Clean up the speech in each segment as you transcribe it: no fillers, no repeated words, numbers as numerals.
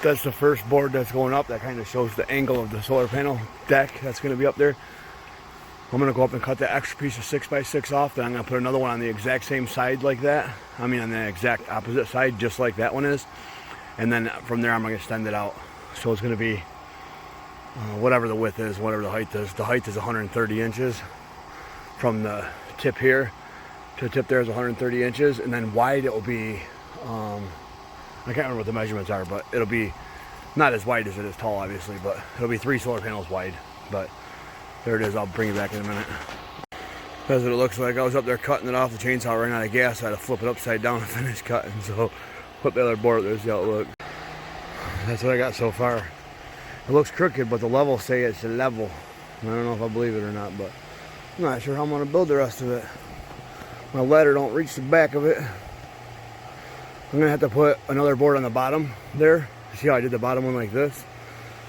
That's the first board that's going up. That kind of shows the angle of the solar panel deck that's going to be up there. I'm going to go up and cut that extra piece of 6x6 off. Then I'm going to put another one on the exact same side like that. I mean on the exact opposite side, just like that one is. And then from there I'm going to extend it out. So it's going to be whatever the width is, whatever the height is. The height is 130 inches from the tip here to the tip there is 130 inches. And then wide it will be, I can't remember what the measurements are, but it'll be not as wide as it is tall, obviously, but it'll be 3 solar panels wide. But there it is. I'll bring it back in a minute. That's what it looks like. I was up there cutting it off. The chainsaw ran out of gas. I had to flip it upside down and finish cutting. So put the other board up there, see how it looks. That's what I got so far. It looks crooked, but the levels say it's level. I don't know if I believe it or not, but I'm not sure how I'm going to build the rest of it. My ladder don't reach the back of it. I'm going to have to put another board on the bottom there. See how I did the bottom one like this?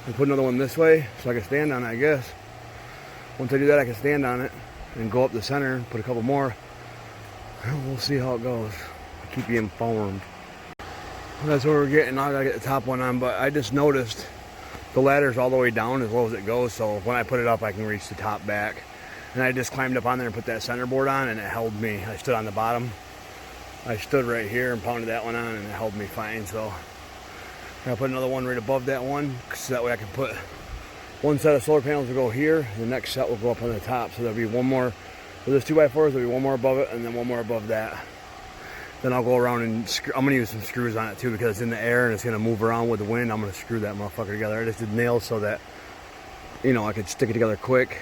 And put another one this way so I can stand on it, I guess. Once I do that, I can stand on it and go up the center and put a couple more. We'll see how it goes. I'll keep you informed. That's what we're getting. Now I gotta get the top one on, but I just noticed the ladder's all the way down as low as it goes, so when I put it up, I can reach the top back. And I just climbed up on there and put that center board on, and it held me. I stood on the bottom. I stood right here and pounded that one on, and it held me fine. So I'm gonna put another one right above that one, so that way I can put one set of solar panels will go here. The next set will go up on the top, so there'll be one more. For this 2x4s, there'll be one more above it, and then one more above that. Then I'll go around and I'm going to use some screws on it too because it's in the air and it's going to move around with the wind. I'm going to screw that motherfucker together. I just did nails so that, you know, I could stick it together quick.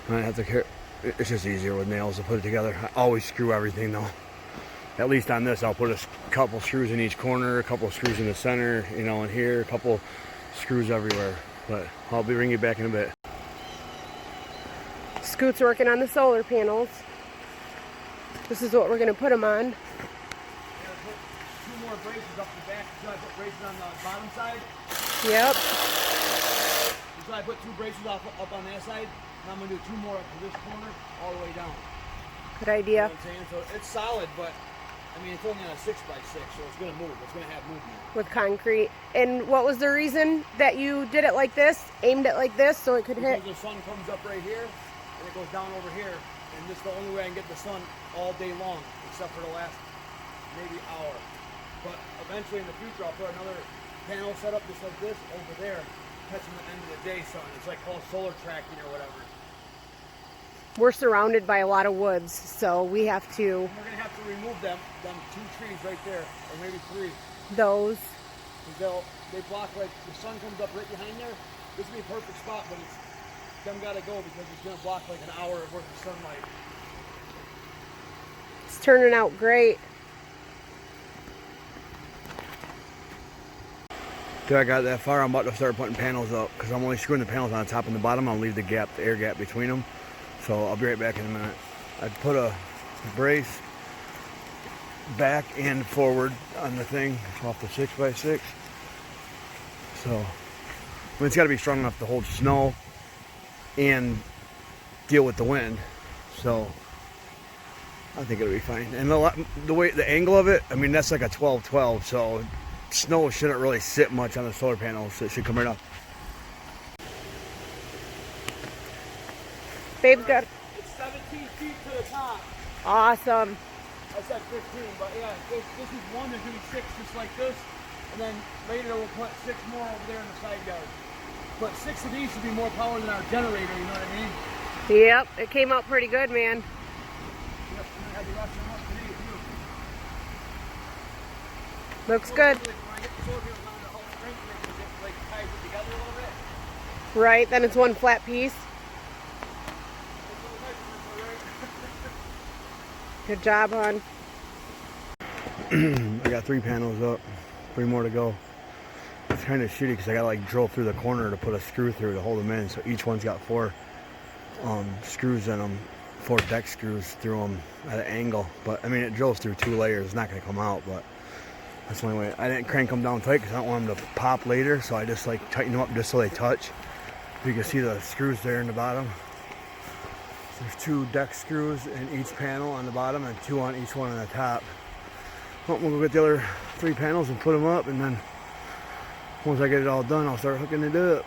I have to, it's just easier with nails to put it together. I always screw everything though. At least on this, I'll put a couple screws in each corner, a couple screws in the center, you know, and here, a couple screws everywhere. But I'll be bringing you back in a bit. Scoot's working on the solar panels. This is what we're going to put them on. I gotta put 2 more braces up the back. So I put braces on the bottom side. Yep. So I put 2 braces up on that side. And I'm going to do 2 more up to this corner, all the way down. Good idea. You know what I'm saying? So it's solid, but I mean, it's only on a 6x6, so it's going to move. It's going to have movement. With concrete. And what was the reason that you did it like this? Aimed it like this so it could hit? Because the sun comes up right here, and it goes down over here. And this is the only way I can get the sun all day long, except for the last maybe hour. But eventually in the future, I'll put another panel set up just like this over there, catching the end of the day sun. It's like called solar tracking or whatever. We're surrounded by a lot of woods, so we have to... We're going to have to remove them 2 trees right there, or maybe 3. Those. They block, like, the sun comes up right behind there. This would be a perfect spot, but it's them got to go because it's going to block like an hour worth of sunlight. It's turning out great. Till I got that far, I'm about to start putting panels up because I'm only screwing the panels on the top and the bottom. I'll leave the gap, the air gap between them. So I'll be right back in a minute. I put a brace back and forward on the thing off the 6x6. So I mean, it's got to be strong enough to hold snow and deal with the wind. So I think it'll be fine. And the way the angle of it, I mean, that's like a 12-12, so snow shouldn't really sit much on the solar panels. So it should come right up. Babe's got... It's 17 feet to the top. Awesome. I said 15, but yeah, this is one. There's going to be 6 just like this. And then later we'll put 6 more over there in the side yard. But 6 of these should be more power than our generator, you know what I mean? Yep, it came out pretty good, man. Yep, we're going to have the rest of them up today, too. Looks good. When I get the solar panels on, the whole strength makes it like ties it together a little bit. Right, then it's one flat piece. Good job, hon. I got 3 panels up, 3 more to go. It's kind of shitty because I got to like drill through the corner to put a screw through to hold them in. So each one's got 4 screws in them, 4 deck screws through them at an angle. But I mean, it drills through 2 layers. It's not going to come out, but that's the only way. I didn't crank them down tight because I don't want them to pop later. So I just like tighten them up just so they touch. You can see the screws there in the bottom. There's 2 deck screws in each panel on the bottom and 2 on each one on the top. Well, we'll go get the other 3 panels and put them up, and then once I get it all done, I'll start hooking it up.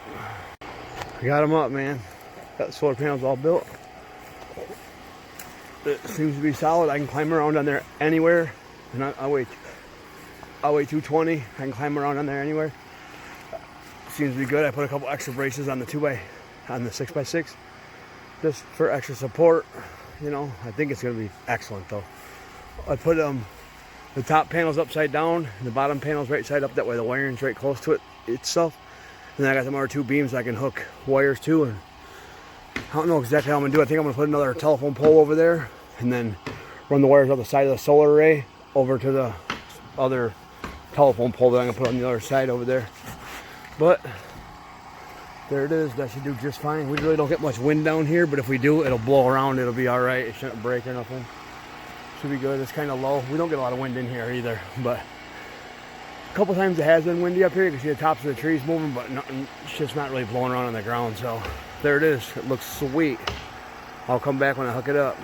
I got them up, man. Got the solar panels all built. It seems to be solid. I can climb around on there anywhere. And I'll weigh 220. I can climb around on there anywhere. Seems to be good. I put a couple extra braces on the 6x6 just for extra support. You know, I think it's going to be excellent though. I put the top panels upside down and the bottom panels right side up. That way the wiring's right close to it itself. And then I got them other two beams I can hook wires to. And I don't know exactly how I'm going to do it. I think I'm going to put another telephone pole over there and then run the wires out the side of the solar array over to the other telephone pole that I'm going to put on the other side over there. But there it is. That should do just fine. We really don't get much wind down here, but if we do, it'll blow around. It'll be all right. It shouldn't break or nothing. Should be good. It's kind of low. We don't get a lot of wind in here either, but a couple times it has been windy up here. You can see the tops of the trees moving, but it's just not really blowing around on the ground. So there it is. It looks sweet. I'll come back when I hook it up.